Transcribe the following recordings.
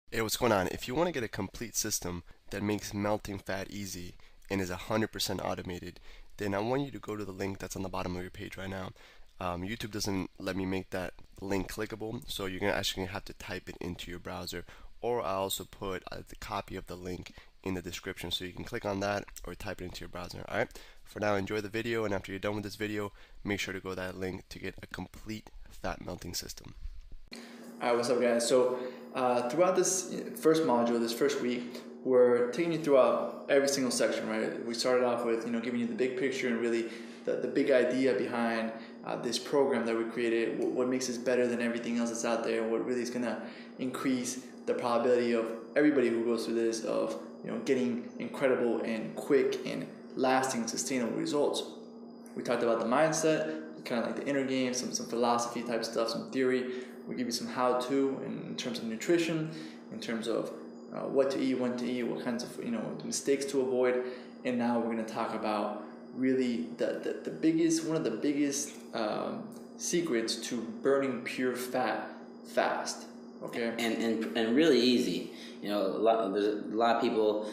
Hey, what's going on? If you want to get a complete system that makes melting fat easy and is 100% automated, then I want you to go to the link that's on the bottom of your page right now. YouTube doesn't let me make that link clickable, so you're gonna actually have to type it into your browser, or I also put the copy of the link in the description so you can click on that or type it into your browser. Alright, for now, enjoy the video, and after you're done with this video, make sure to go to that link to get a complete fat melting system. All right, what's up, guys? So throughout this first module, this first week, we're taking you throughout every single section, right? We started off with, giving you the big picture and really the big idea behind this program that we created, what makes us better than everything else that's out there, and what really is gonna increase the probability of everybody who goes through this of, getting incredible and quick and lasting, sustainable results. We talked about the mindset, kind of like the inner game, some philosophy type stuff, some theory. We give you some how-to in terms of nutrition, in terms of what to eat, when to eat, what kinds of mistakes to avoid, and now we're going to talk about really the biggest, one of the biggest secrets to burning pure fat fast. Okay. And really easy. There's a lot of people,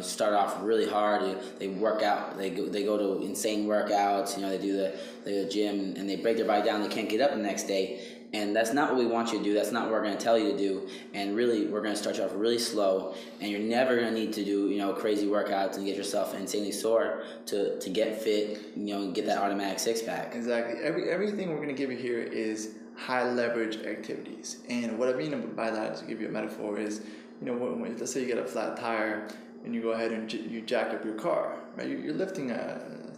start off really hard. They work out. They go to insane workouts. They do the gym and they break their body down. They can't get up the next day. And that's not what we want you to do. That's not what we're going to tell you to do. And really, we're going to start you off really slow. And you're never going to need to do, crazy workouts and get yourself insanely sore to get fit, and get that automatic six-pack. Exactly. Everything we're going to give you here is high leverage activities. And what I mean by that, to give you a metaphor, is, when let's say you get a flat tire and you go ahead and you jack up your car, right? You're lifting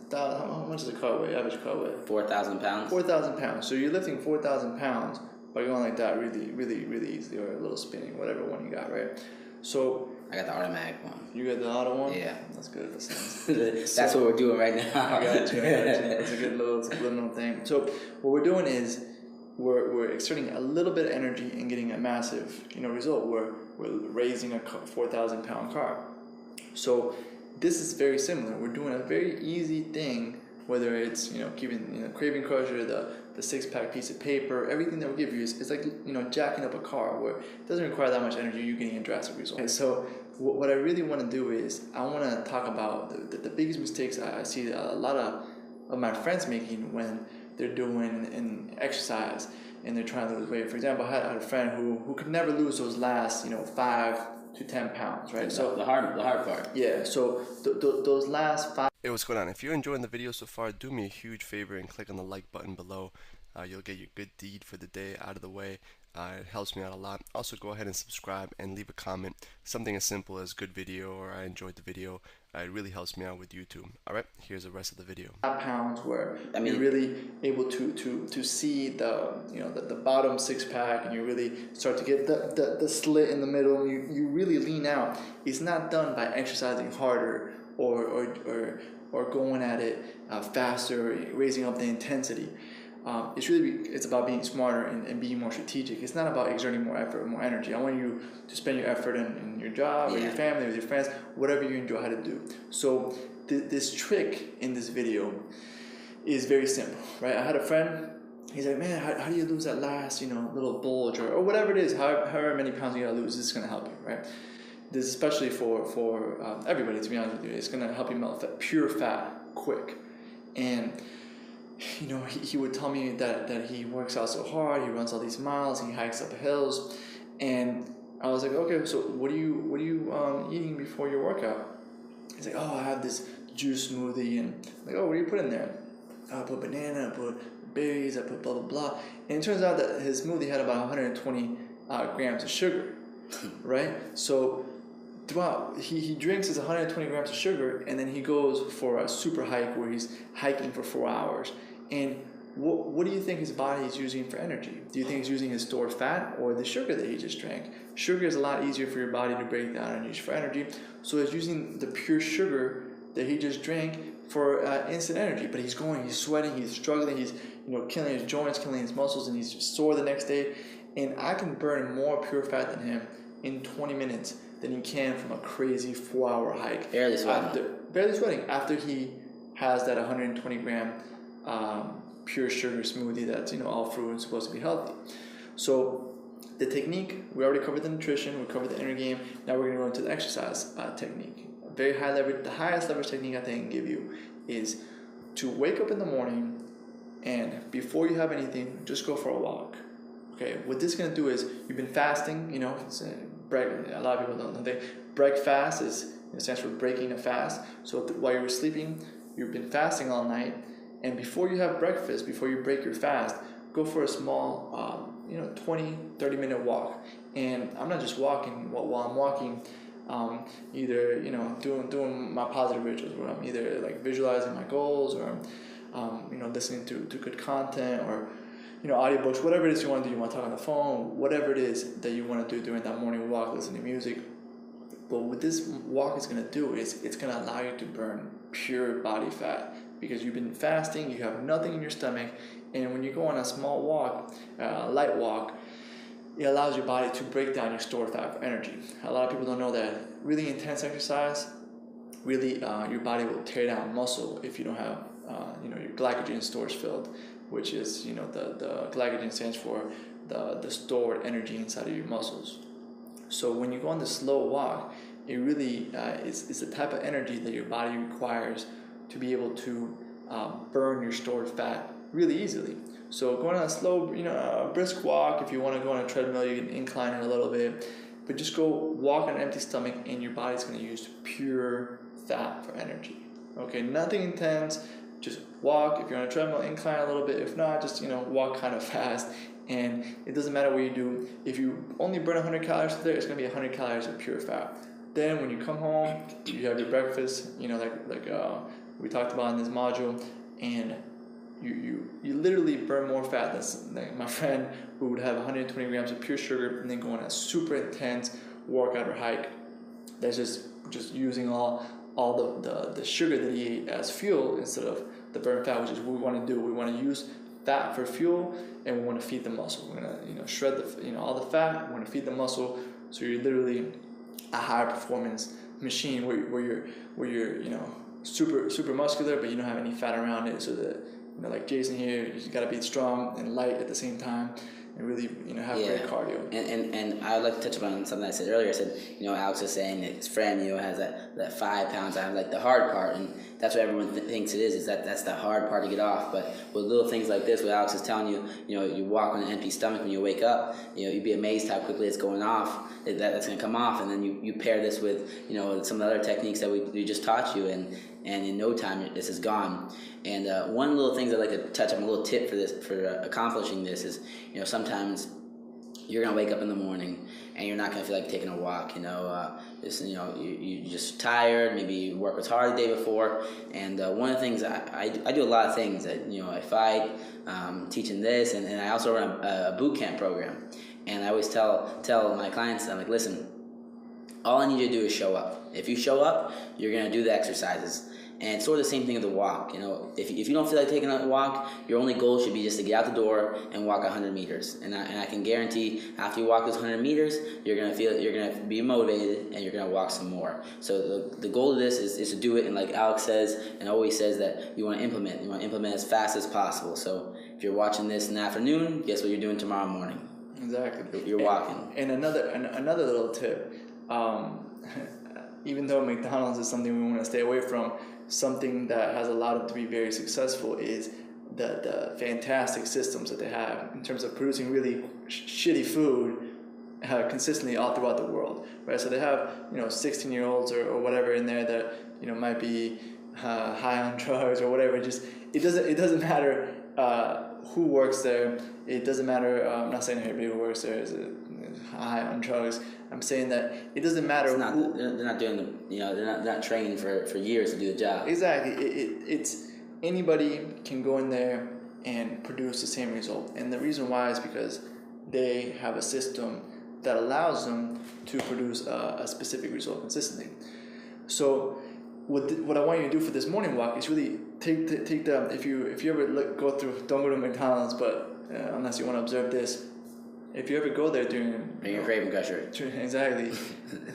how much does a car weigh? Average car weigh? 4,000 pounds. 4,000 pounds. So you're lifting 4,000 pounds by going like that really, really, really easily, or a little spinning, whatever one you got, right? So I got the automatic one. You got the auto one? Yeah. That's good. That sounds. That's what we're doing right now. I got you. It's a good little thing. So what we're doing is we're exerting a little bit of energy and getting a massive result. We're raising a 4,000 pound car. So this is very similar. We're doing a very easy thing, whether it's keeping craving crusher, the 6-pack piece of paper, everything that we give you is like jacking up a car where it doesn't require that much energy. You're getting a drastic result. And so what I really want to do is I want to talk about the biggest mistakes I see a lot of my friends making when they're doing an exercise and they're trying to lose weight. For example, I had a friend who could never lose those last 5 to 10 pounds, right? So the hard part. Yeah. So those last 5. Hey, what's going on? If you're enjoying the video so far, do me a huge favor and click on the like button below. You'll get your good deed for the day out of the way. It helps me out a lot. Also, go ahead and subscribe and leave a comment. Something as simple as good video or I enjoyed the video. It really helps me out with YouTube. Alright, here's the rest of the video. Pounds where you're really able to see the bottom 6-pack, and you really start to get the slit in the middle, and you really lean out. It's not done by exercising harder or going at it faster, raising up the intensity. It's about being smarter and being more strategic. It's not about exerting more effort or more energy. I want you to spend your effort in your job, or your family, with your friends, whatever you enjoy how to do. So this trick in this video is very simple, right? I had a friend. He's like, man, how do you lose that last little bulge or whatever it is, however many pounds you gotta lose? This is gonna help you, right? This is especially for everybody, to be honest with you. It's gonna help you melt pure fat quick. And he would tell me that he works out so hard, he runs all these miles, he hikes up hills, and I was like, okay, so what are you eating before your workout? He's like, oh, I have this juice smoothie, and I'm like, oh, what do you put in there? I put banana, I put berries, I put blah blah blah, and it turns out that his smoothie had about 120 grams of sugar, right? So throughout, he drinks his 120 grams of sugar, and then he goes for a super hike where he's hiking for 4 hours. And what do you think his body is using for energy? Do you think he's using his stored fat or the sugar that he just drank? Sugar is a lot easier for your body to break down and use for energy, so he's using the pure sugar that he just drank for instant energy. But he's sweating, he's struggling, he's killing his joints, killing his muscles, and he's sore the next day. And I can burn more pure fat than him in 20 minutes than he can from a crazy 4-hour hike. Barely sweating. Barely sweating after he has that 120 gram pure sugar smoothie that's all fruit and supposed to be healthy. So The technique, we already covered the nutrition, we covered the inner game. Now we're going to go into the exercise technique. Very high leverage, the highest leverage technique I think I can give you is to wake up in the morning and before you have anything, just go for a walk. Okay, what this is going to do is you've been fasting, you know, a lot of people don't think break fast stands for breaking a fast. So while you were sleeping, you've been fasting all night, and before you have breakfast, before you break your fast, go for a small 20-30 minute walk. And I'm not just walking. While I'm walking, either doing my positive rituals, where I'm either like visualizing my goals, or I'm listening to good content, or audiobooks, whatever it is you want to do. You want to talk on the phone, whatever it is that you want to do during that morning walk, listen to music. But what this walk is going to do is it's going to allow you to burn pure body fat, because you've been fasting, you have nothing in your stomach, and when you go on a small walk, light walk, it allows your body to break down your stored fat for energy. A lot of people don't know that really intense exercise, really your body will tear down muscle if you don't have your glycogen stores filled, which is the glycogen stands for the stored energy inside of your muscles. So when you go on the slow walk, it really is the type of energy that your body requires to be able to burn your stored fat really easily. So going on a slow, brisk walk, if you want to go on a treadmill, you can incline it a little bit, but just go walk on an empty stomach and your body's going to use pure fat for energy. Okay, nothing intense, just walk. If you're on a treadmill, incline a little bit. If not, just walk kind of fast. And it doesn't matter what you do. If you only burn 100 calories a day, it's going to be 100 calories of pure fat. Then when you come home, you have your breakfast, like we talked about in this module, and you literally burn more fat than like my friend who would have 120 grams of pure sugar and then go on a super intense workout or hike that's just using all the sugar that he ate as fuel instead of the burn fat, which is what we want to do. We want to use fat for fuel, and we want to feed the muscle. We're gonna shred all the fat. We want to feed the muscle, so you're literally a high performance machine where you're super muscular, but you don't have any fat around it. So that like Jason here, you got to be strong and light at the same time, and really have great cardio. And I'd like to touch upon something I said earlier. I said Alex was saying that his friend has that 5 pounds. I have like the hard part, and that's what everyone thinks it is that's the hard part to get off. But with little things like this, what Alex is telling you, you walk on an empty stomach when you wake up, you'd be amazed how quickly it's going off. That's going to come off, and then you pair this with some of the other techniques that we just taught you, and in no time this is gone. And one little thing I'd like to touch on, a little tip for accomplishing this is sometimes you're gonna wake up in the morning and you're not gonna feel like taking a walk. You're just tired. Maybe you work was hard the day before. And one of the things I do a lot of things. I fight, teaching this, and I also run a boot camp program. And I always tell my clients, I'm like, listen, all I need you to do is show up. If you show up, you're gonna do the exercises. And it's sort of the same thing with the walk. If you don't feel like taking a walk, your only goal should be just to get out the door and walk 100 meters. And I can guarantee after you walk those 100 meters, you're gonna be motivated, and you're gonna walk some more. So the goal of this is to do it, and like Alex says and always says, that you want to implement as fast as possible. So if you're watching this in the afternoon, guess what you're doing tomorrow morning? Exactly. You're walking. And another little tip. Even though McDonald's is something we want to stay away from, something that has allowed them to be very successful is the fantastic systems that they have in terms of producing really shitty food consistently all throughout the world, right? So they have 16-year-olds or whatever in there that might be high on drugs or whatever. It doesn't matter who works there. It doesn't matter. I'm not saying everybody who works there is high on drugs. I'm saying that it doesn't matter. They're not doing they're not trained for years to do the job. Exactly. It's anybody can go in there and produce the same result, and the reason why is because they have a system that allows them to produce a specific result consistently. So what I want you to do for this morning walk is really take the if you ever don't go to McDonald's, but unless you want to observe this. If you ever go there during your craving crusher, exactly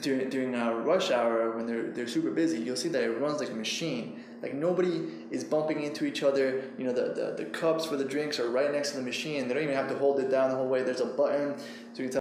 during rush hour when they're super busy, you'll see that it runs like a machine. Like nobody is bumping into each other. The cups for the drinks are right next to the machine. They don't even have to hold it down the whole way. There's a button, so you can tell